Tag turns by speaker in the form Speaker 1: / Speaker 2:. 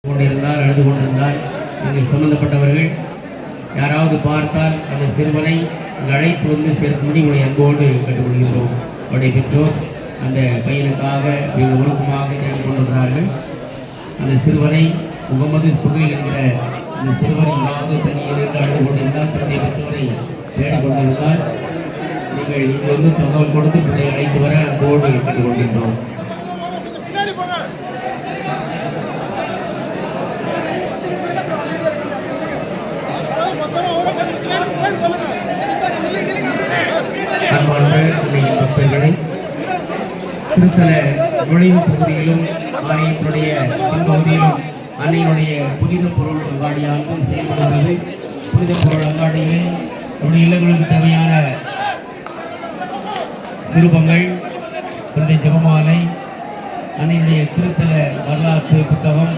Speaker 1: கொண்டிருந்தால் அழுது கொண்டிருந்தால் நீங்கள் சம்பந்தப்பட்டவர்கள் யாராவது பார்த்தால் அந்த சிறுவனை அழைத்து வந்து சேர்க்கும்படி உங்களை அன்போடு கேட்டுக்கொள்கின்றோம். அவருடைய பெற்றோர் அந்த பையனுக்காக மிக ஒழுக்கமாக தேடிக் கொண்டிருந்தார்கள். அந்த சிறுவனை முகமது சுகைல் என்கிற அந்த சிறுவன் எங்காவது தனியிலிருந்து அழுது கொண்டிருந்தால் தன்னுடைய பெற்றோரை தேடிக் கொண்டிருந்தால் நீங்கள் இங்கு வந்து தகவல் கொடுத்து பிள்ளையை அழைத்து வர அன்போடு கேட்டுக்கொள்கின்றோம். பக்தர்களை திருத்தல நுழைவு பகுதியிலும் ஆலயத்தினுடைய பின்பகுதியிலும் அன்னையுடைய புனித பொருள் அங்காடியாகவும் செயல்படுகிறது. புனித பொருள் அங்காடியிலே நம்முடைய இல்லங்களுக்கு தேவையான சிறுபங்கள், புனித ஜெபமாலை, அன்னையுடைய திருத்தல வரலாற்று புத்தகம்,